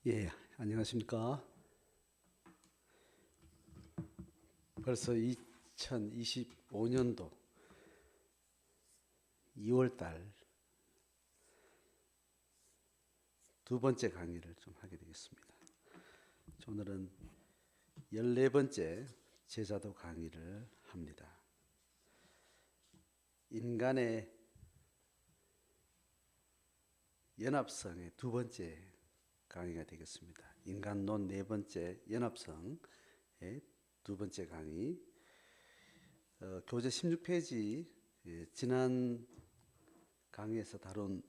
예, 안녕하십니까. 벌써 2025년도 2월 달 두 번째 강의를 좀 하게 되겠습니다. 오늘은 14번째 제자도 강의를 합니다. 인간의 연합성의 두 번째 강의가 되겠습니다. 인간론 네 번째 연합성의 두 번째 강의. 교재 16페이지 지난 강의에서 다룬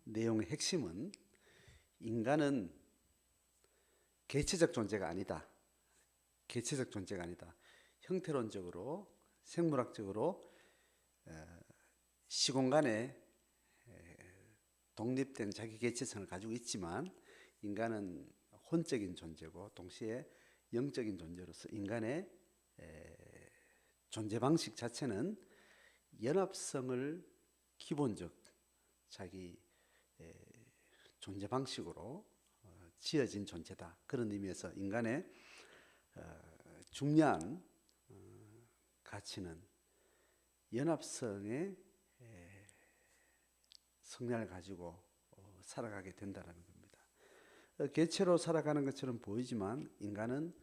내용의 핵심은 인간은 개체적 존재가 아니다. 개체적 존재가 아니다. 형태론적으로 생물학적으로 시공간에 독립된 자기 개체성을 가지고 있지만 인간은 혼적인 존재고 동시에 영적인 존재로서 인간의 존재 방식 자체는 연합성을 기본적 자기 존재 방식으로 지어진 존재다. 그런 의미에서 인간의 중요한 가치는 연합성의 성향을 가지고 살아가게 된다는 겁니다. 개체로 살아가는 것처럼 보이지만 인간은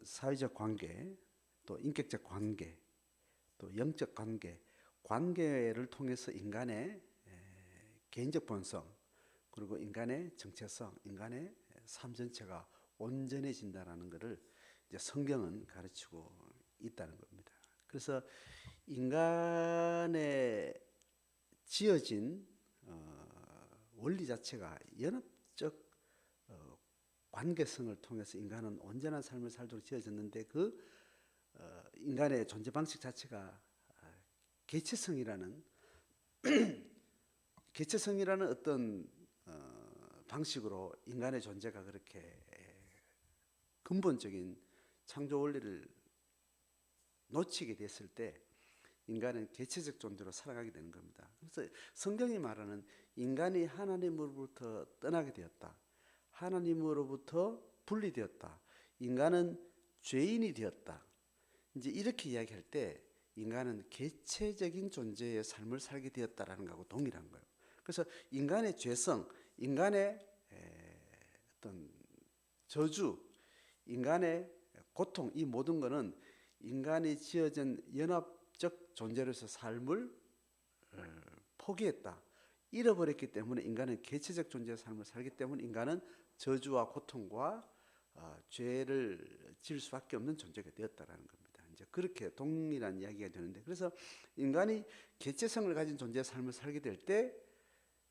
사회적 관계, 또 인격적 관계, 또 영적 관계, 관계를 통해서 인간의 개인적 본성, 그리고 인간의 정체성, 인간의 삶 전체가 온전해진다는 것을 이제 성경은 가르치고 있다는 겁니다. 그래서 인간의 지어진 원리 자체가 연합적 관계성을 통해서 인간은 온전한 삶을 살도록 지어졌는데 그 인간의 존재 방식 자체가 개체성이라는 개체성이라는 어떤 방식으로 인간의 존재가 그렇게 근본적인 창조 원리를 놓치게 됐을 때 인간은 개체적 존재로 살아가게 되는 겁니다. 그래서 성경이 말하는 인간이 하나님으로부터 떠나게 되었다. 하나님으로부터 분리되었다. 인간은 죄인이 되었다. 이제 이렇게 이야기할 때 인간은 개체적인 존재의 삶을 살게 되었다라는 것하고 동일한 거예요. 그래서 인간의 죄성, 인간의 어떤 저주, 인간의 고통, 이 모든 것은 인간이 지어진 연합적 존재로서 삶을 포기했다. 잃어버렸기 때문에 인간은 개체적 존재의 삶을 살기 때문에 인간은 저주와 고통과 죄를 지을 수밖에 없는 존재가 되었다라는 겁니다. 이제 그렇게 동일한 이야기가 되는데, 그래서 인간이 개체성을 가진 존재의 삶을 살게 될 때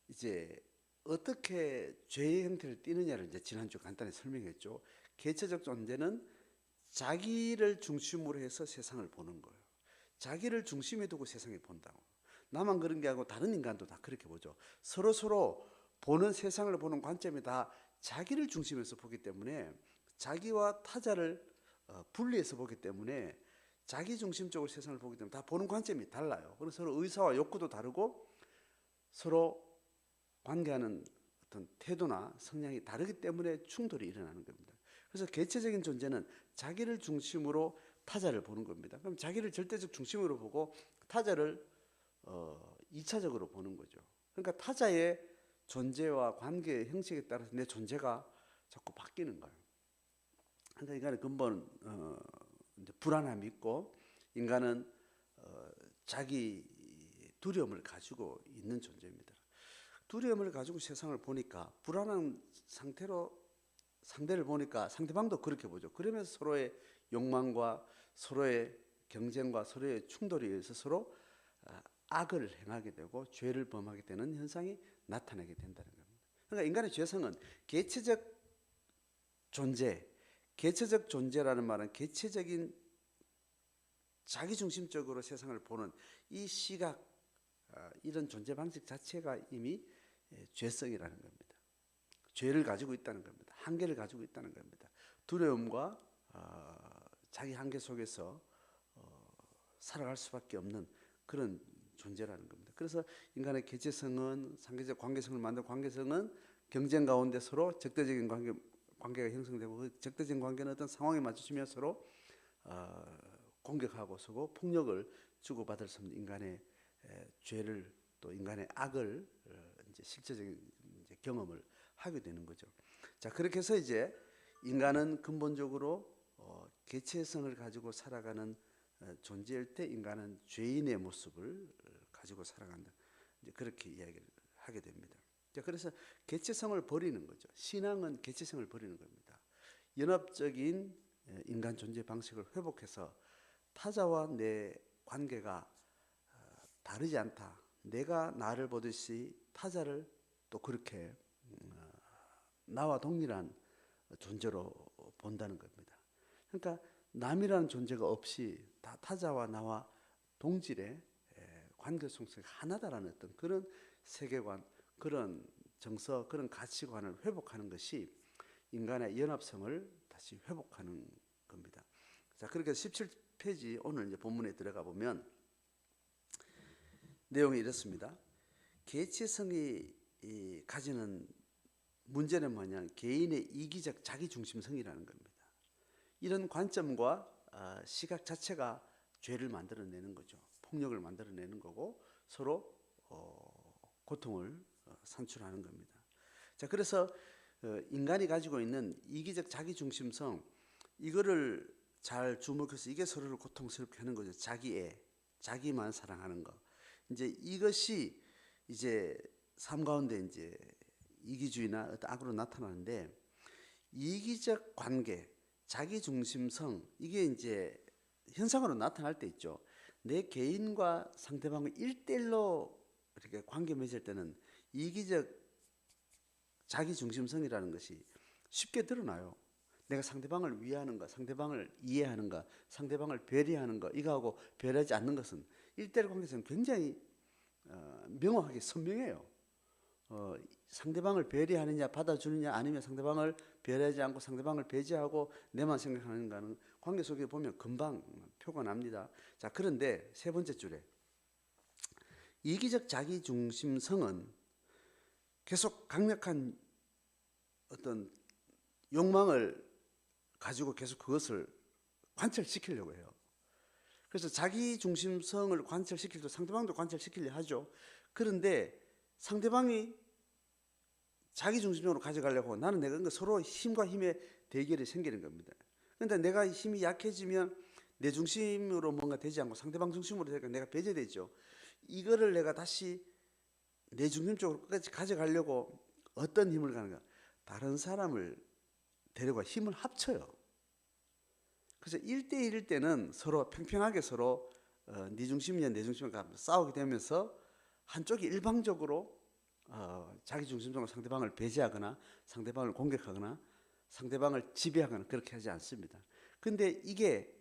이제 어떻게 죄의 형태를 띠느냐를 이제 지난주 간단히 설명했죠. 개체적 존재는 자기를 중심으로 해서 세상을 보는 거예요. 자기를 중심에 두고 세상을 본다고. 나만 그런 게 아니고 다른 인간도 다 그렇게 보죠. 서로 보는 세상을 보는 관점이 다 자기를 중심에서 보기 때문에 자기와 타자를 분리해서 보기 때문에 자기 중심적으로 세상을 보기 때문에 다 보는 관점이 달라요. 그래서 서로 의사와 욕구도 다르고 서로 관계하는 어떤 태도나 성향이 다르기 때문에 충돌이 일어나는 겁니다. 그래서 개체적인 존재는 자기를 중심으로 타자를 보는 겁니다. 그럼 자기를 절대적 중심으로 보고 타자를 2차적으로 보는 거죠. 그러니까 타자의 존재와 관계의 형식에 따라서 내 존재가 자꾸 바뀌는 거예요. 그러니까 인간의 근본 이제 불안함이 있고 인간은 자기 두려움을 가지고 있는 존재입니다. 두려움을 가지고 세상을 보니까 불안한 상태로 상대를 보니까 상대방도 그렇게 보죠. 그러면서 서로의 욕망과 서로의 경쟁과 서로의 충돌에 의해서 서로 악을 행하게 되고 죄를 범하게 되는 현상이 나타나게 된다는 겁니다. 그러니까 인간의 죄성은 개체적 존재, 개체적 존재라는 말은 개체적인 자기중심적으로 세상을 보는 이 시각, 이런 존재 방식 자체가 이미 죄성이라는 겁니다. 죄를 가지고 있다는 겁니다. 한계를 가지고 있다는 겁니다. 두려움과 자기 한계 속에서 살아갈 수밖에 없는 그런 존재라는 겁니다. 그래서 인간의 개체성은 상계적 관계성을 만든 관계성은 경쟁 가운데 서로 적대적인 관계 관계가 형성되고 그 적대적인 관계는 어떤 상황에 맞추시면 서로 공격하고 서고 폭력을 주고받을 수 없는 인간의 죄를 또 인간의 악을 이제 실제적인 이제 경험을 하게 되는 거죠. 자, 그렇게 해서 이제 인간은 근본적으로 개체성을 가지고 살아가는 존재일 때 인간은 죄인의 모습을 가지고 살아간다. 이제 그렇게 이야기를 하게 됩니다. 자, 그래서 개체성을 버리는 거죠. 신앙은 개체성을 버리는 겁니다. 연합적인 인간 존재 방식을 회복해서 타자와 내 관계가 다르지 않다. 내가 나를 보듯이 타자를 또 그렇게 나와 동일한 존재로 본다는 겁니다. 그러니까 남이라는 존재가 없이 다 타자와 나와 동질의 관계 속에서 하나다라는 어떤 그런 세계관, 그런 정서, 그런 가치관을 회복하는 것이 인간의 연합성을 다시 회복하는 겁니다. 자, 그렇게 17페이지 오늘 이제 본문에 들어가 보면 내용이 이렇습니다. 개체성이 가지는 문제는 뭐냐? 개인의 이기적 자기중심성이라는 겁니다. 이런 관점과 시각 자체가 죄를 만들어내는 거죠. 폭력을 만들어내는 거고 서로 고통을 산출하는 겁니다. 자, 그래서 인간이 가지고 있는 이기적 자기중심성, 이거를 잘 주목해서 이게 서로를 고통스럽게 하는 거죠. 자기만 사랑하는 거. 이제 이것이 이제 삶 가운데 이제 이기주의나 어떤 악으로 나타나는데, 이기적 관계, 자기중심성, 이게 이제 현상으로 나타날 때 있죠. 내 개인과 상대방을 1대1로 이렇게 관계 맺을 때는 이기적 자기중심성이라는 것이 쉽게 드러나요. 내가 상대방을 위하는 것, 상대방을 이해하는 것, 상대방을 배려하는 것, 이거하고 배려하지 않는 것은 1대1 관계에서는 굉장히 명확하게 선명해요. 상대방을 배려하느냐, 받아주느냐, 아니면 상대방을 배려하지 않고 상대방을 배제하고 내만 생각하는가는 관계 속에 보면 금방 표가 납니다. 자, 그런데 세 번째 줄에 이기적 자기중심성은 계속 강력한 어떤 욕망을 가지고 계속 그것을 관철시키려고 해요. 그래서 자기중심성을 관철시킬 때 상대방도 관철시키려 하죠. 그런데 상대방이 자기중심적으로 가져가려고 나는 내가 서로 힘과 힘의 대결이 생기는 겁니다. 그런데 내가 힘이 약해지면 내 중심으로 뭔가 되지 않고 상대방 중심으로 되니까 내가 배제되죠. 이거를 내가 다시 내 중심적으로 끝까지 가져가려고 어떤 힘을 가는가? 다른 사람을 데려가 힘을 합쳐요. 그래서 1대1일 때는 서로 평평하게 서로 네 중심이냐 내 중심이냐 싸우게 되면서 한쪽이 일방적으로 자기 중심적으로 상대방을 배제하거나 상대방을 공격하거나 상대방을 지배하거나 그렇게 하지 않습니다. 근데 이게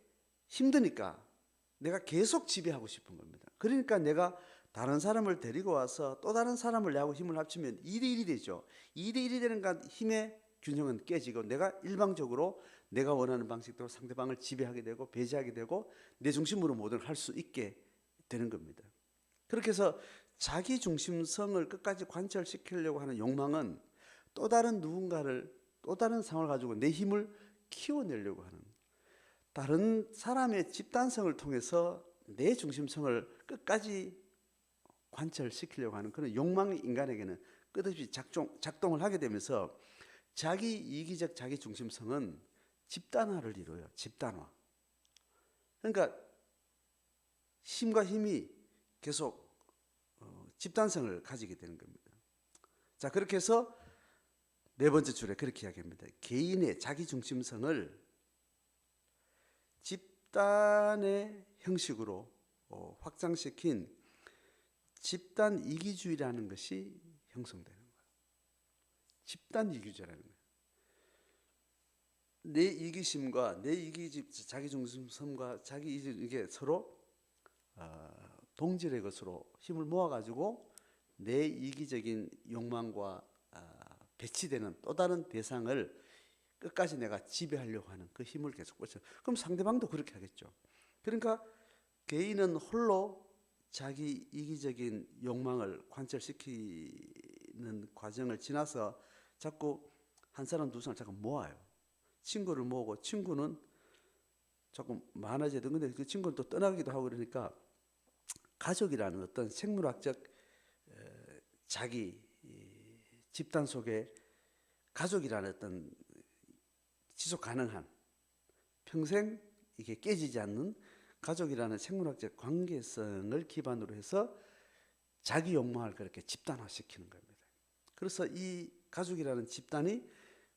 힘드니까 내가 계속 지배하고 싶은 겁니다. 그러니까 내가 다른 사람을 데리고 와서 또 다른 사람을 내하고 힘을 합치면 2대1이 되죠. 2대1이 되는 건 힘의 균형은 깨지고 내가 일방적으로 내가 원하는 방식대로 상대방을 지배하게 되고 배제하게 되고 내 중심으로 모든 걸 할 수 있게 되는 겁니다. 그렇게 해서 자기 중심성을 끝까지 관철시키려고 하는 욕망은 또 다른 누군가를 또 다른 상황을 가지고 내 힘을 키워내려고 하는, 다른 사람의 집단성을 통해서 내 중심성을 끝까지 관철시키려고 하는 그런 욕망이 인간에게는 끝없이 작동을 하게 되면서 자기 이기적 자기 중심성은 집단화를 이루어요. 집단화. 그러니까 힘과 힘이 계속 집단성을 가지게 되는 겁니다. 자, 그렇게 해서 네 번째 줄에 그렇게 이야기합니다. 개인의 자기 중심성을 집단의 형식으로 확장시킨 집단 이기주의라는 것이 형성되는 거예요. 집단 이기주의라는 거예요. 내 이기심과 내 이기적 자기중심성과 자기 이게 서로 동질의 것으로 힘을 모아가지고 내 이기적인 욕망과 배치되는 또 다른 대상을 끝까지 내가 지배하려고 하는 그 힘을 계속 뻗쳐. 그럼 상대방도 그렇게 하겠죠. 그러니까 개인은 홀로 자기 이기적인 욕망을 관철시키는 과정을 지나서 자꾸 한 사람 두 사람 잠깐 모아요. 친구를 모으고 친구는 조금 많아져야 돼. 근데 그 친구는 또 떠나기도 하고 그러니까 가족이라는 어떤 생물학적 자기 집단 속에 가족이라는 어떤 지속 가능한 평생 이게 깨지지 않는 가족이라는 생물학적 관계성을 기반으로 해서 자기 욕망을 그렇게 집단화시키는 겁니다. 그래서 이 가족이라는 집단이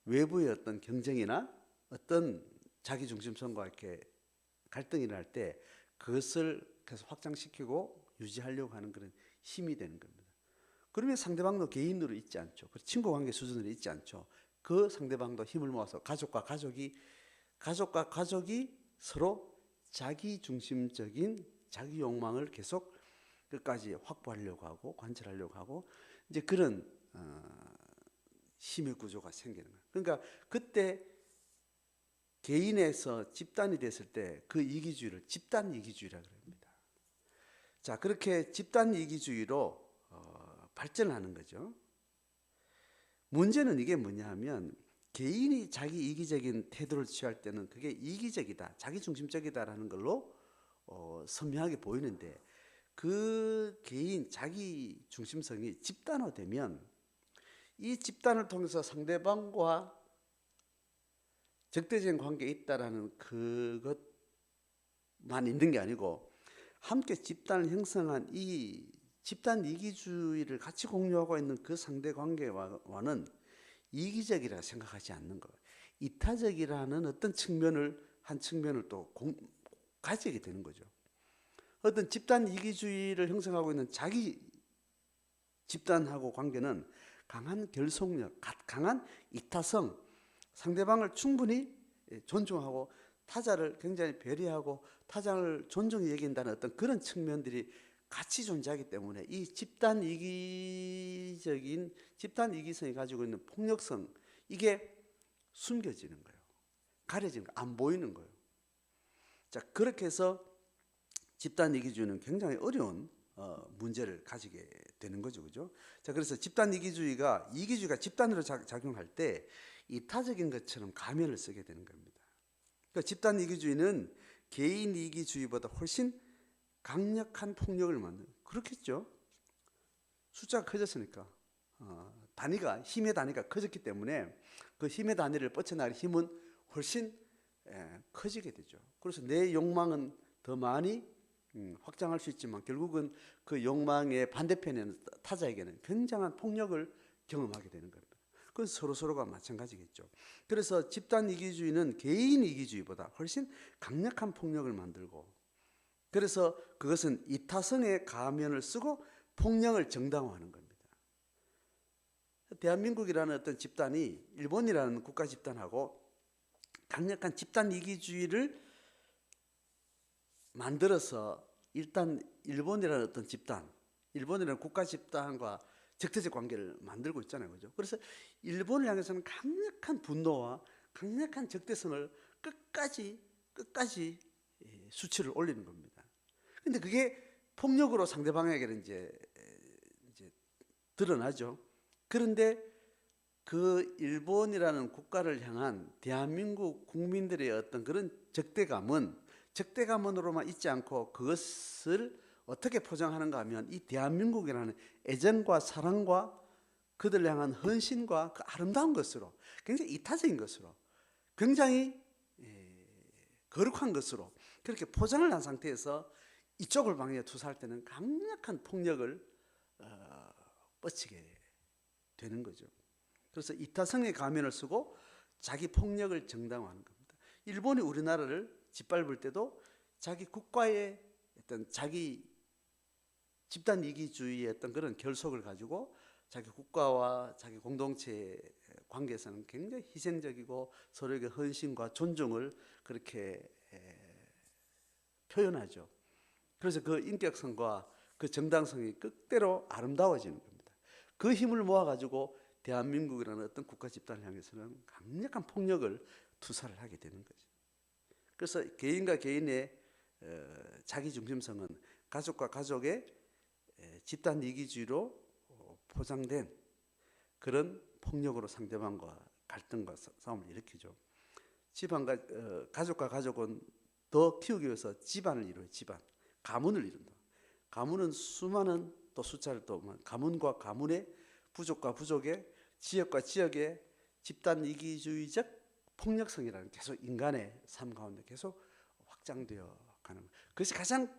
외부의 어떤 경쟁이나 어떤 자기 중심성과 이렇게 갈등이 날 때 그것을 계속 확장시키고 유지하려고 하는 그런 힘이 되는 겁니다. 그러면 상대방도 개인으로 있지 않죠. 친구 관계 수준으로 있지 않죠. 그 상대방도 힘을 모아서 가족과 가족이 서로 자기 중심적인 자기 욕망을 계속 끝까지 확보하려고 하고 관철하려고 하고 이제 그런 힘의 구조가 생기는 거예요. 그러니까 그때 개인에서 집단이 됐을 때 그 이기주의를 집단 이기주의라고 합니다. 자, 그렇게 집단 이기주의로 발전하는 거죠. 문제는 이게 뭐냐 하면 개인이 자기 이기적인 태도를 취할 때는 그게 이기적이다, 자기 중심적이다라는 걸로 선명하게 보이는데 그 개인 자기 중심성이 집단화되면 이 집단을 통해서 상대방과 적대적인 관계에 있다라는 그것만 있는 게 아니고 함께 집단을 형성한 이 집단 이기주의를 같이 공유하고 있는 그 상대 관계와는 이기적이라 생각하지 않는 거예요. 이타적이라는 어떤 한 측면을 또 가지게 되는 거죠. 어떤 집단 이기주의를 형성하고 있는 자기 집단하고 관계는 강한 결속력, 강한 이타성, 상대방을 충분히 존중하고 타자를 굉장히 배려하고 타자를 존중히 여긴다는 어떤 그런 측면들이 같이 존재하기 때문에 이 집단 이기성이 가지고 있는 폭력성, 이게 숨겨지는 거예요. 가려지는 거예요. 안 보이는 거예요. 자, 그렇게 해서 집단 이기주의는 굉장히 어려운 문제를 가지게 되는 거죠. 그죠? 자, 그래서 집단 이기주의가 집단으로 작용할 때 이타적인 것처럼 가면을 쓰게 되는 겁니다. 그러니까 집단 이기주의는 개인 이기주의보다 훨씬 강력한 폭력을 만드는, 그렇겠죠. 숫자가 커졌으니까 힘의 단위가 커졌기 때문에 그 힘의 단위를 뻗쳐나갈 힘은 훨씬 커지게 되죠. 그래서 내 욕망은 더 많이 확장할 수 있지만 결국은 그 욕망의 반대편에는 타자에게는 굉장한 폭력을 경험하게 되는 겁니다. 그건 서로가 마찬가지겠죠. 그래서 집단 이기주의는 개인 이기주의보다 훨씬 강력한 폭력을 만들고, 그래서 그것은 이타성의 가면을 쓰고 폭력을 정당화하는 겁니다. 대한민국이라는 어떤 집단이 일본이라는 국가 집단하고 강력한 집단 이기주의를 만들어서 일단 일본이라는 어떤 집단, 일본이라는 국가 집단과 적대적 관계를 만들고 있잖아요. 그죠? 그래서 일본을 향해서는 강력한 분노와 강력한 적대성을 끝까지 수치를 올리는 겁니다. 근데 그게 폭력으로 상대방에게는 이제 드러나죠. 그런데 그 일본이라는 국가를 향한 대한민국 국민들의 어떤 그런 적대감으로만 있지 않고 그것을 어떻게 포장하는가 하면 이 대한민국이라는 애정과 사랑과 그들 향한 헌신과 그 아름다운 것으로, 굉장히 이타적인 것으로, 굉장히 거룩한 것으로 그렇게 포장을 한 상태에서 이쪽을 방에 투사할 때는 강력한 폭력을 뻗치게 되는 거죠. 그래서 이타성의 가면을 쓰고 자기 폭력을 정당화하는 겁니다. 일본이 우리나라를 짓밟을 때도 자기 국가의 어떤 자기 집단 이기주의의 어떤 그런 결속을 가지고 자기 국가와 자기 공동체의 관계에서는 굉장히 희생적이고 서로에게 헌신과 존중을 그렇게 표현하죠. 그래서 그 인격성과 그 정당성이 끝대로 아름다워지는 겁니다. 그 힘을 모아가지고 대한민국이라는 어떤 국가 집단을 향해서는 강력한 폭력을 투사를 하게 되는 거죠. 그래서 개인과 개인의 자기 중심성은 가족과 가족의 집단 이기주의로 포장된 그런 폭력으로 상대방과 갈등과 싸움을 일으키죠. 집안과 가족과 가족은 더 키우기 위해서 집안을 이루어요. 집안, 가문을 이룬다. 가문은 수많은 또 숫자를 또 가문과 가문의 부족과 부족의 지역과 지역의 집단 이기주의적 폭력성이라는 계속 인간의 삶 가운데 계속 확장되어 가는 거예요. 그것이 가장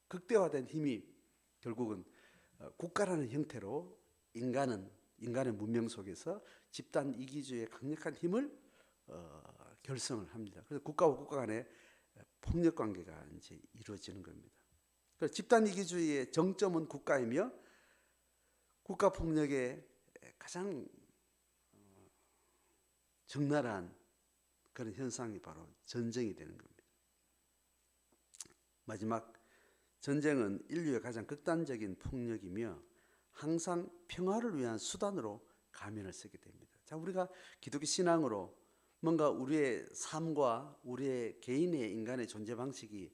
극대화된 힘이 결국은 국가라는 형태로 인간의 문명 속에서 집단 이기주의의 강력한 힘을 결성을 합니다. 그래서 국가와 국가 간의 폭력 관계가 이제 이루어지는 겁니다. 그래서 집단 이기주의의 정점은 국가이며 국가 폭력의 가장 적나라한 그런 현상이 바로 전쟁이 되는 겁니다. 마지막, 전쟁은 인류의 가장 극단적인 폭력이며 항상 평화를 위한 수단으로 가면을 쓰게 됩니다. 자, 우리가 기독교 신앙으로 뭔가 우리의 삶과 우리의 개인의 인간의 존재 방식이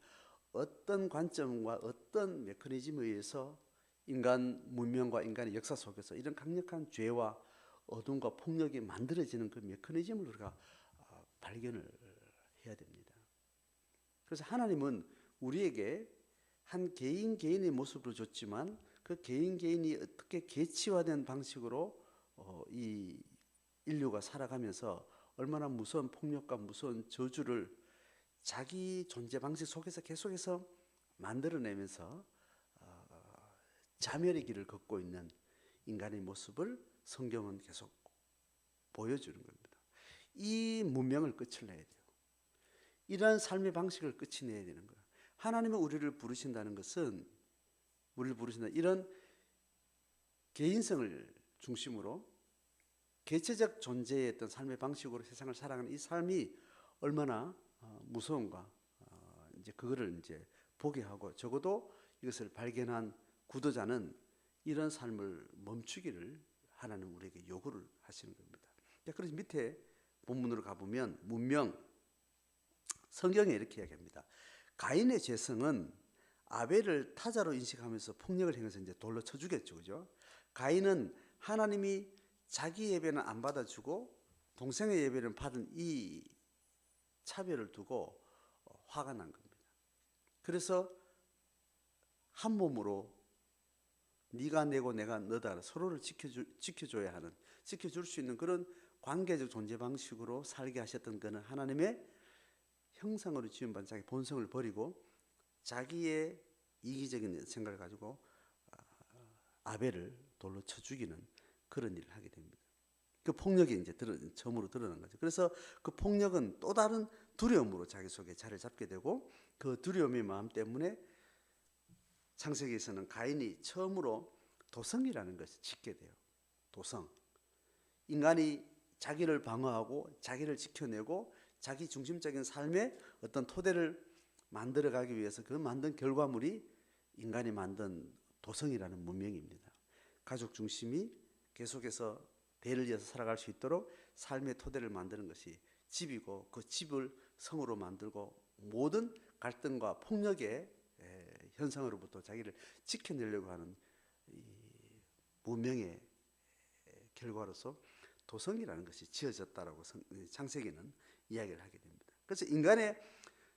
어떤 관점과 어떤 메커니즘에 의해서 인간 문명과 인간의 역사 속에서 이런 강력한 죄와 어둠과 폭력이 만들어지는 그 메커니즘을 우리가 발견을 해야 됩니다. 그래서 하나님은 우리에게 한 개인의 모습으로 줬지만 그 개인이 어떻게 계치화된 방식으로 이 인류가 살아가면서 얼마나 무서운 폭력과 무서운 저주를 자기 존재 방식 속에서 계속해서 만들어내면서 자멸의 길을 걷고 있는 인간의 모습을 성경은 계속 보여주는 겁니다. 이 문명을 끝을 내야 돼요. 이러한 삶의 방식을 끝이 내야 되는 거예요. 하나님은 우리를 부르신다는 것은 이런 개인성을 중심으로 개체적 존재의 어떤 삶의 방식으로 세상을 살아가는 이 삶이 얼마나 무서운가, 이제 그거를 이제 보게 하고 적어도 이것을 발견한 구도자는 이런 삶을 멈추기를 하나님 우리에게 요구를 하시는 겁니다. 그래서 밑에 본문으로 가보면 문명, 성경에 이렇게 이야기합니다. 가인의 죄성은 아벨을 타자로 인식하면서 폭력을 행해서 이제 돌로 쳐 죽였죠, 그죠? 가인은 하나님이 자기 예배는 안 받아주고 동생의 예배는 받은 이 차별을 두고 화가 난 겁니다. 그래서 한 몸으로 네가 내고 내가 너다 서로를 지켜줘야 하는, 지켜줄 수 있는 그런 관계적 존재 방식으로 살게 하셨던 그는 하나님의 형상으로 지음받은 자기 본성을 버리고 자기의 이기적인 생각을 가지고 아벨을 돌로 쳐 죽이는 그런 일을 하게 됩니다. 그 폭력이 이제 처음으로 드러난 거죠. 그래서 그 폭력은 또 다른 두려움으로 자기 속에 자리를 잡게 되고 그 두려움의 마음 때문에 창세기에서는 가인이 처음으로 도성이라는 것을 짓게 돼요. 도성. 인간이 자기를 방어하고 자기를 지켜내고 자기 중심적인 삶의 어떤 토대를 만들어가기 위해서 그 만든 결과물이 인간이 만든 도성이라는 문명입니다. 가족 중심이 계속해서 대를 이어서 살아갈 수 있도록 삶의 토대를 만드는 것이 집이고 그 집을 성으로 만들고 모든 갈등과 폭력의 현상으로부터 자기를 지켜내려고 하는 이 문명의 결과로서 도성이라는 것이 지어졌다라고 창세기는 이야기를 하게 됩니다. 그래서 인간의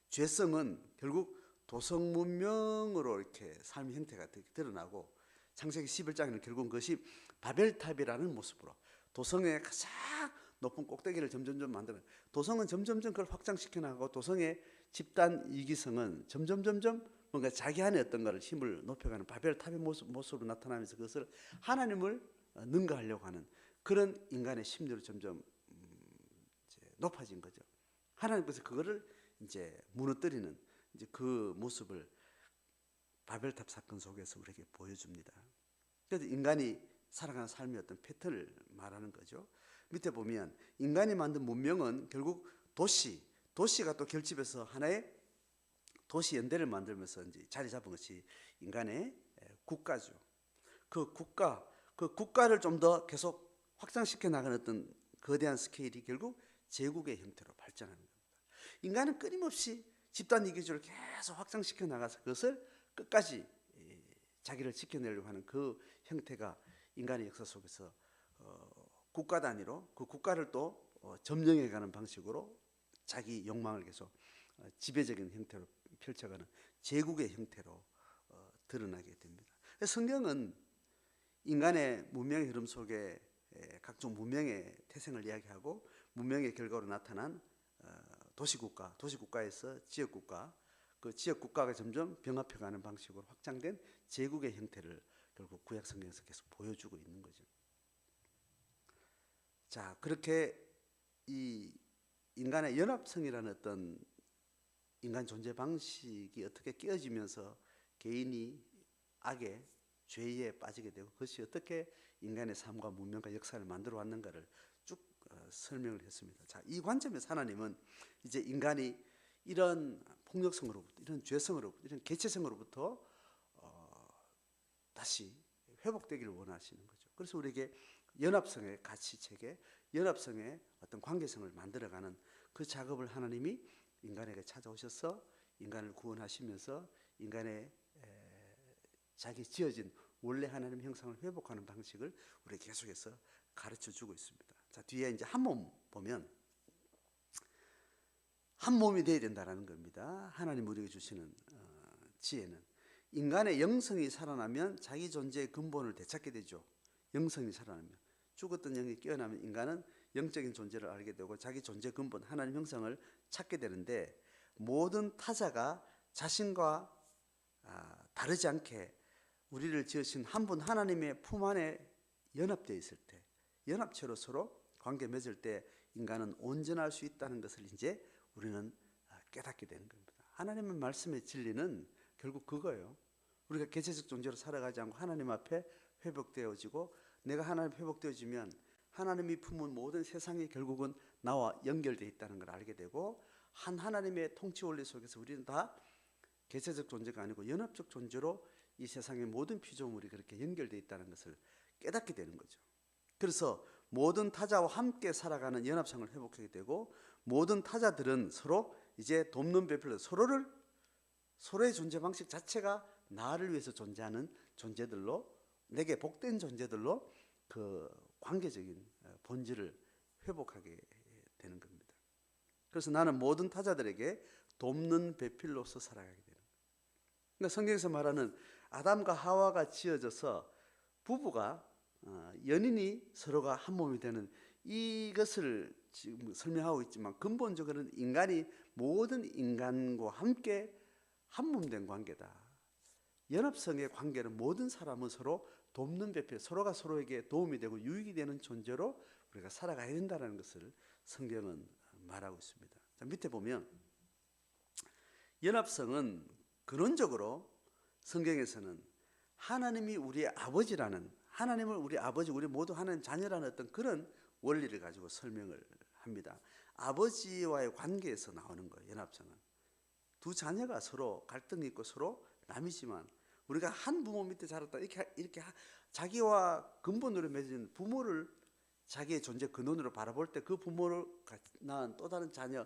죄성은 결국 도성 문명으로 이렇게 삶의 형태가 드러나고 창세기 11장에는 결국 그것이 바벨탑이라는 모습으로 도성의 가장 높은 꼭대기를 점점점 만드는, 도성은 점점점 그걸 확장시켜 나가고 도성의 집단 이기성은 점점점 뭔가 자기 안에 어떤 것을 힘을 높여가는 바벨탑의 모습으로 나타나면서 그것을 하나님을 능가하려고 하는 그런 인간의 심리로 점점 이제 높아진 거죠. 하나님께서 그거를 이제 무너뜨리는 이제 그 모습을 바벨탑 사건 속에서 우리에게 보여줍니다. 그래서 인간이 살아가는 삶의 어떤 패턴을 말하는 거죠. 밑에 보면 인간이 만든 문명은 결국 도시가 또 결집해서 하나의 도시 연대를 만들면서 이제 자리 잡은 것이 인간의 국가죠. 그 국가를 좀 더 계속 확장시켜 나가는 어떤 거대한 스케일이 결국 제국의 형태로 발전하는 겁니다. 인간은 끊임없이 집단 이기주의를 계속 확장시켜 나가서 그것을 끝까지 자기를 지켜내려고 하는 그 형태가 인간의 역사 속에서 국가 단위로 그 국가를 또 점령해가는 방식으로 자기 욕망을 계속 지배적인 형태로 펼쳐가는 제국의 형태로 드러나게 됩니다. 성경은 인간의 문명의 흐름 속에 각종 문명의 태생을 이야기하고 문명의 결과로 나타난 도시국가에서 지역국가, 그 지역국가가 점점 병합해가는 방식으로 확장된 제국의 형태를 결국 구약 성경에서 계속 보여주고 있는 거죠. 자, 그렇게 이 인간의 연합성이라는 어떤 인간 존재 방식이 어떻게 깨어지면서 개인이 악의 죄에 빠지게 되고 그것이 어떻게 인간의 삶과 문명과 역사를 만들어 왔는가를 쭉 설명을 했습니다. 자, 이 관점에서 하나님은 이제 인간이 이런 폭력성으로부터, 이런 죄성으로부터, 이런 개체성으로부터 다시 회복되기를 원하시는 거죠. 그래서 우리에게 연합성의 가치체계, 연합성의 어떤 관계성을 만들어가는 그 작업을 하나님이 인간에게 찾아오셔서 인간을 구원하시면서 인간의 자기 지어진 원래 하나님 형상을 회복하는 방식을 우리에게 계속해서 가르쳐주고 있습니다. 자, 뒤에 이제 한 몸 보면 한 몸이 되어야 된다는 겁니다. 하나님 우리에게 주시는 지혜는 인간의 영성이 살아나면 자기 존재의 근본을 되찾게 되죠. 영성이 살아나면, 죽었던 영이 깨어나면 인간은 영적인 존재를 알게 되고 자기 존재 근본 하나님 형상을 찾게 되는데, 모든 타자가 자신과 다르지 않게 우리를 지으신 한 분 하나님의 품 안에 연합되어 있을 때, 연합체로 서로 관계 맺을 때 인간은 온전할 수 있다는 것을 이제 우리는 깨닫게 되는 겁니다. 하나님의 말씀의 진리는 결국 그거예요. 우리가 개체적 존재로 살아가지 않고 하나님 앞에 회복되어지고, 내가 하나님 회복되어지면 하나님이 품은 모든 세상이 결국은 나와 연결되어 있다는 걸 알게 되고, 한 하나님의 통치 원리 속에서 우리는 다 개체적 존재가 아니고 연합적 존재로 이 세상의 모든 피조물이 그렇게 연결되어 있다는 것을 깨닫게 되는 거죠. 그래서 모든 타자와 함께 살아가는 연합성을 회복하게 되고, 모든 타자들은 서로 이제 돕는 배필로 서로의 존재 방식 자체가 나를 위해서 존재하는 존재들로, 내게 복된 존재들로 그 관계적인 본질을 회복하게 되는 겁니다. 그래서 나는 모든 타자들에게 돕는 배필로서 살아가게 되는 거예요. 그러니까 성경에서 말하는 아담과 하와가 지어져서 부부가 연인이 서로가 한 몸이 되는 이것을 지금 설명하고 있지만, 근본적으로는 인간이 모든 인간과 함께 한 몸 된 관계다. 연합성의 관계는 모든 사람은 서로 돕는 배필, 서로가 서로에게 도움이 되고 유익이 되는 존재로 우리가 살아가야 된다는 것을 성경은 말하고 있습니다. 자, 밑에 보면 연합성은 근원적으로 성경에서는 하나님이 우리의 아버지라는, 하나님을 우리 아버지, 우리 모두 하나님 자녀라는 어떤 그런 원리를 가지고 설명을 합니다. 아버지와의 관계에서 나오는 거예요. 연합성은 두 자녀가 서로 갈등이 있고 서로 남이지만, 우리가 한 부모 밑에 자랐다 이렇게 자기와 근본으로 맺은 부모를 자기의 존재 근원으로 바라볼 때, 그 부모를 낳은 또 다른 자녀,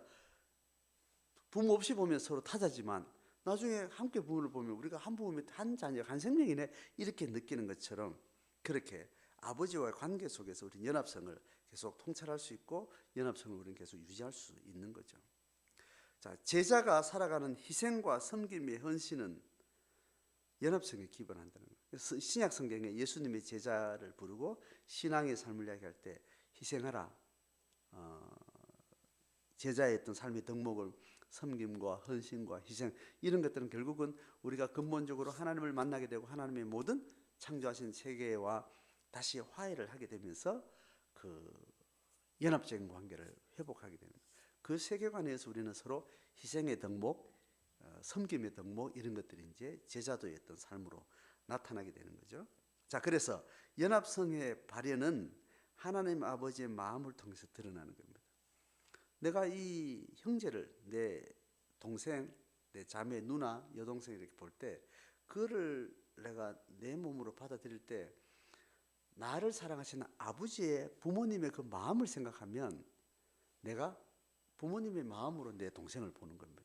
부모 없이 보면 서로 타자지만 나중에 함께 부모를 보면 우리가 한 부모 밑에 한 자녀, 한 생명이네 이렇게 느끼는 것처럼, 그렇게 아버지와의 관계 속에서 우리는 연합성을 계속 통찰할 수 있고 연합성을 우리는 계속 유지할 수 있는 거죠. 자, 제자가 살아가는 희생과 섬김의 헌신은 연합성에 기반한다는 거예요. 신약 성경에 예수님의 제자를 부르고 신앙의 삶을 이야기할 때 희생하라, 제자의 어떤 삶의 덕목을 섬김과 헌신과 희생, 이런 것들은 결국은 우리가 근본적으로 하나님을 만나게 되고 하나님의 모든 창조하신 세계와 다시 화해를 하게 되면서 그 연합적인 관계를 회복하게 되는 거예요. 그 세계관에서 우리는 서로 희생의 덕목, 섬김의 덕목, 이런 것들이 이제 제자도의 어떤 삶으로 나타나게 되는 거죠. 자, 그래서 연합성의 발현은 하나님 아버지의 마음을 통해서 드러나는 겁니다. 내가 이 형제를, 내 동생, 내 자매, 누나, 여동생 이렇게 볼 때, 그를 내가 내 몸으로 받아들일 때 나를 사랑하시는 아버지의, 부모님의 그 마음을 생각하면 내가 부모님의 마음으로 내 동생을 보는 겁니다.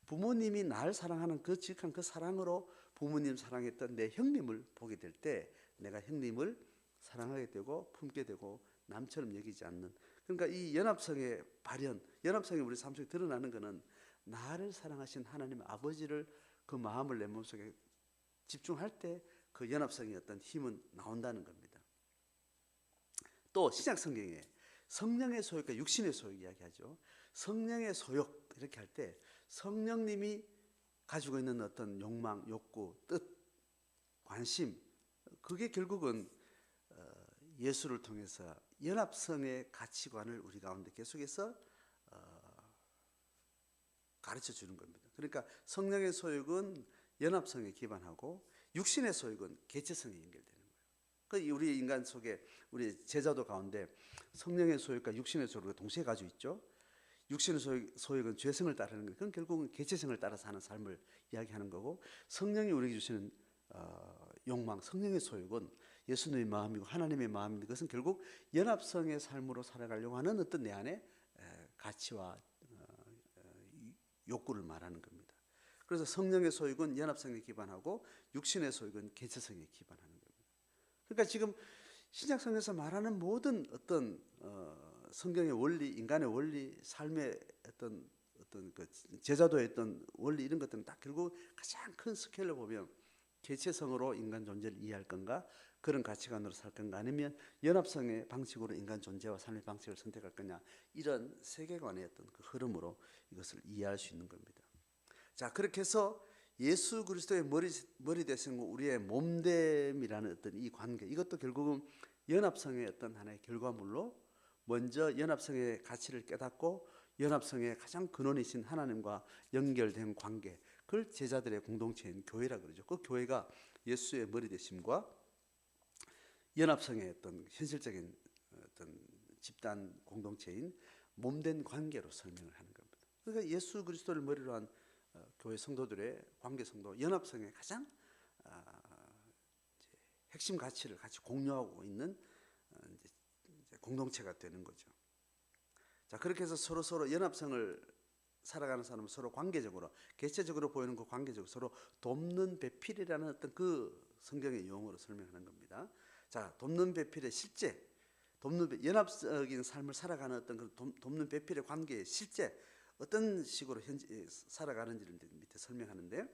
부모님이 나를 사랑하는 그 지극한 그 사랑으로 부모님 사랑했던 내 형님을 보게 될 때 내가 형님을 사랑하게 되고 품게 되고 남처럼 여기지 않는. 그러니까 이 연합성의 발현, 연합성이 우리 삶 속에 드러나는 것은 나를 사랑하신 하나님 아버지를 그 마음을 내 몸속에 집중할 때 그 연합성의 어떤 힘은 나온다는 겁니다. 또 신약 성경에 성령의 소욕과 육신의 소욕 이야기하죠. 성령의 소욕 이렇게 할 때 성령님이 가지고 있는 어떤 욕망, 욕구, 뜻, 관심, 그게 결국은 예수를 통해서 연합성의 가치관을 우리 가운데 계속해서 가르쳐 주는 겁니다. 그러니까 성령의 소욕은 연합성에 기반하고 육신의 소욕은 개체성에 연결되는 거예요. 그 우리 인간 속에 우리 제자도 가운데 성령의 소욕과 육신의 소욕을 동시에 가지고 있죠. 육신의 소욕은 죄성을 따르는 거예요. 그건 결국은 개체성을 따라 사는 삶을 이야기하는 거고, 성령이 우리에게 주시는 욕망, 성령의 소욕은 예수님의 마음이고 하나님의 마음인데, 그것은 결국 연합성의 삶으로 살아가려고 하는 어떤 내 안의 가치와 욕구를 말하는 겁니다. 그래서 성령의 소욕은 연합성에 기반하고 육신의 소욕은 개체성에 기반하는 겁니다. 그러니까 지금 신약성에서 말하는 모든 어떤 성경의 원리, 인간의 원리, 삶의 어떤 그 제자도의 어떤 원리, 이런 것들은 다 결국 가장 큰 스케일로 보면 개체성으로 인간 존재를 이해할 건가, 그런 가치관으로 살 건가, 아니면 연합성의 방식으로 인간 존재와 삶의 방식을 선택할 거냐, 이런 세계관의 어떤 그 흐름으로 이것을 이해할 수 있는 겁니다. 자, 그렇게 해서 예수 그리스도의 머리 되신 우리의 몸됨이라는 어떤 이 관계, 이것도 결국은 연합성의 어떤 하나의 결과물로, 먼저 연합성의 가치를 깨닫고 연합성의 가장 근원이신 하나님과 연결된 관계, 그걸 제자들의 공동체인 교회라 그러죠. 그 교회가 예수의 머리 되심과 연합성의 어떤 현실적인 어떤 집단 공동체인 몸된 관계로 설명을 하는 겁니다. 그러니까 예수 그리스도를 머리로 한 교회 성도들의 관계 성도, 연합성의 가장 핵심 가치를 같이 공유하고 있는 이제 공동체가 되는 거죠. 자, 그렇게 해서 서로 연합성을 살아가는 사람은 서로 관계적으로, 개체적으로 보이는 그 관계적으로 서로 돕는 배필이라는 어떤 그 성경의 용어로 설명하는 겁니다. 자, 돕는 배필의 실제, 연합적인 삶을 살아가는 어떤 그 돕는 배필의 관계의 실제 어떤 식으로 현재 살아가는지를 밑에 설명하는데,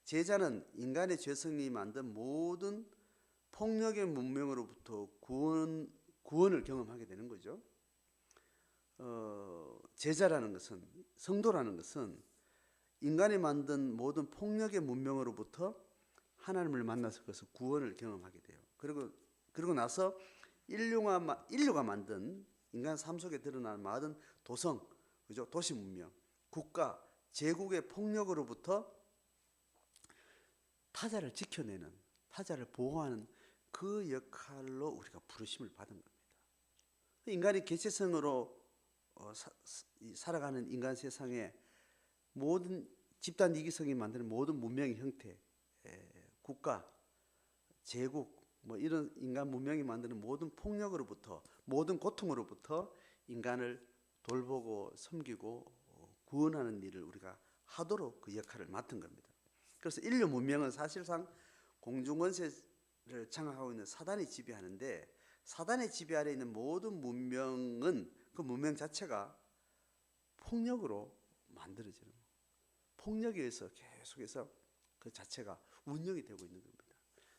제자는 인간의 죄성이 만든 모든 폭력의 문명으로부터 구원을 경험하게 되는 거죠. 제자라는 것은, 성도라는 것은 인간이 만든 모든 폭력의 문명으로부터 하나님을 만나서 그것을 구원을 경험하게 돼요. 그리고 나서 인류가 만든 인간 삶 속에 드러나는 모든 도성, 그죠? 도시 문명, 국가, 제국의 폭력으로부터 타자를 지켜내는, 타자를 보호하는 그 역할로 우리가 부르심을 받은 겁니다. 인간이 개체성으로 살아가는 인간 세상에 모든 집단 이기성이 만드는 모든 문명의 형태, 국가, 제국, 뭐 이런 인간 문명이 만드는 모든 폭력으로부터, 모든 고통으로부터 인간을 돌보고 섬기고 구원하는 일을 우리가 하도록 그 역할을 맡은 겁니다. 그래서 인류 문명은 사실상 공중권세를 장악하고 있는 사단이 지배하는데, 사단의 지배 아래 있는 모든 문명은 그 문명 자체가 폭력으로 만들어지는, 폭력에 의해서 계속해서 그 자체가 운영이 되고 있는 겁니다.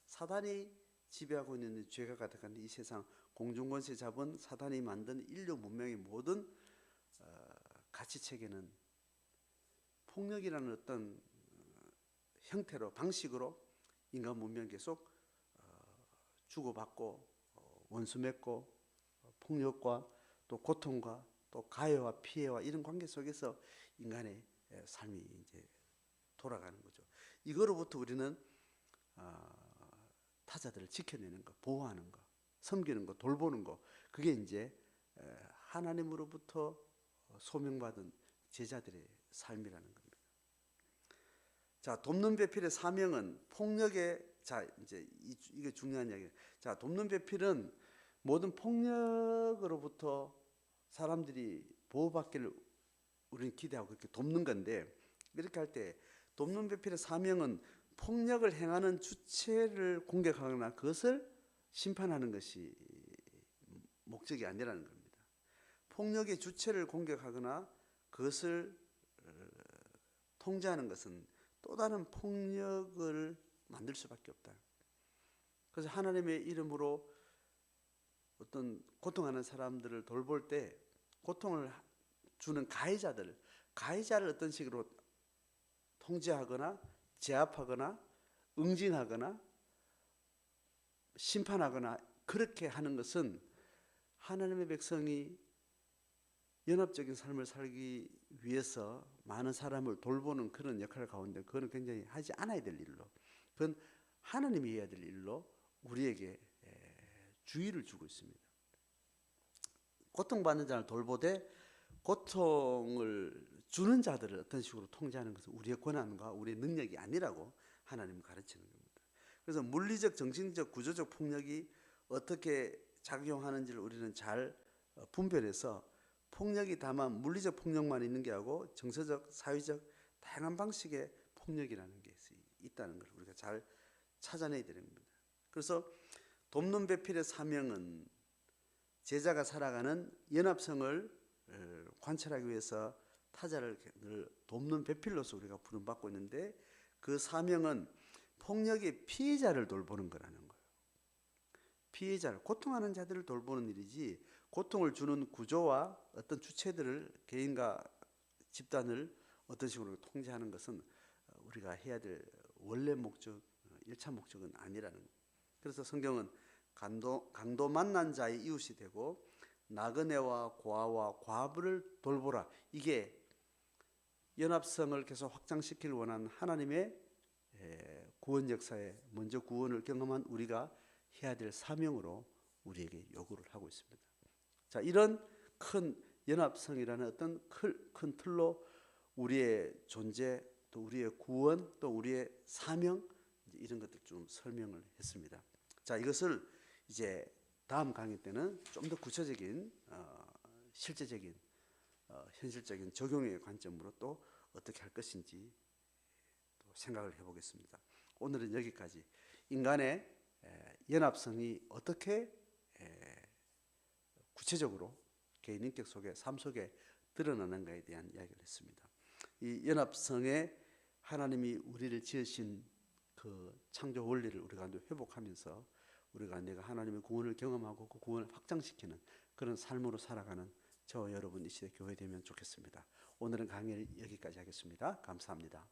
사단이 지배하고 있는 죄가 가득한 이 세상, 공중권세 잡은 사단이 만든 인류 문명의 모든 가치체계는 폭력이라는 어떤 형태로, 방식으로 인간 문명 계속 주고받고 원수 맺고 폭력과 또 고통과 또 가해와 피해와 이런 관계 속에서 인간의 삶이 이제 돌아가는 거죠. 이거로부터 우리는 타자들을 지켜내는 것, 보호하는 것, 섬기는 것, 돌보는 것, 그게 이제 하나님으로부터 소명받은 제자들의 삶이라는 겁니다. 자, 돕는 배필의 사명은 폭력의, 자, 이제 이게 중요한 이야기예요. 자, 돕는 배필은 모든 폭력으로부터 사람들이 보호받기를 우리는 기대하고 그렇게 돕는 건데, 이렇게 할 때 돕는 배필의 사명은 폭력을 행하는 주체를 공격하거나 그것을 심판하는 것이 목적이 아니라는 겁니다. 폭력의 주체를 공격하거나 그것을 통제하는 것은 또 다른 폭력을 만들 수밖에 없다. 그래서 하나님의 이름으로 어떤 고통하는 사람들을 돌볼 때 고통을 주는 가해자를 어떤 식으로 통제하거나 제압하거나 응징하거나 심판하거나 그렇게 하는 것은 하나님의 백성이 연합적인 삶을 살기 위해서 많은 사람을 돌보는 그런 역할 가운데 그거는 굉장히 하지 않아야 될 일로, 그건 하나님이 해야 될 일로 우리에게 주의를 주고 있습니다. 고통받는 자를 돌보되 고통을 주는 자들을 어떤 식으로 통제하는 것은 우리의 권한과 우리의 능력이 아니라고 하나님은 가르치는 겁니다. 그래서 물리적, 정신적, 구조적 폭력이 어떻게 작용하는지를 우리는 잘 분별해서 폭력이 다만 물리적 폭력만 있는 게 아니고 정서적, 사회적 다양한 방식의 폭력이라는 게 있다는 걸 우리가 잘 찾아내야 되는 겁니다. 그래서 돕는 배필의 사명은 제자가 살아가는 연합성을 관찰하기 위해서 타자를 돕는 배필로서 우리가 부름받고 있는데, 그 사명은 폭력의 피해자를 돌보는 거라는 거예요. 피해자를, 고통하는 자들을 돌보는 일이지 고통을 주는 구조와 어떤 주체들을, 개인과 집단을 어떤 식으로 통제하는 것은 우리가 해야 될 원래 목적, 1차 목적은 아니라는 거예요. 그래서 성경은 강도 만난 자의 이웃이 되고 나그네와 고아와 과부를 돌보라, 이게 연합성을 계속 확장시키길 원하는 하나님의 구원 역사에 먼저 구원을 경험한 우리가 해야 될 사명으로 우리에게 요구를 하고 있습니다. 자, 이런 큰 연합성이라는 어떤 큰 틀로 우리의 존재, 또 우리의 구원, 또 우리의 사명, 이런 것들 좀 설명을 했습니다. 자, 이것을 이제 다음 강의 때는 좀 더 구체적인 실제적인 현실적인 적용의 관점으로 또 어떻게 할 것인지 또 생각을 해보겠습니다. 오늘은 여기까지 인간의 연합성이 어떻게 구체적으로 개인 인격 속에, 삶 속에 드러나는가에 대한 이야기를 했습니다. 이 연합성에 하나님이 우리를 지으신 그 창조 원리를 우리가 회복하면서 우리가 내가 하나님의 구원을 경험하고 그 구원을 확장시키는 그런 삶으로 살아가는 저와 여러분 이 시대 교회 되면 좋겠습니다. 오늘은 강의를 여기까지 하겠습니다. 감사합니다.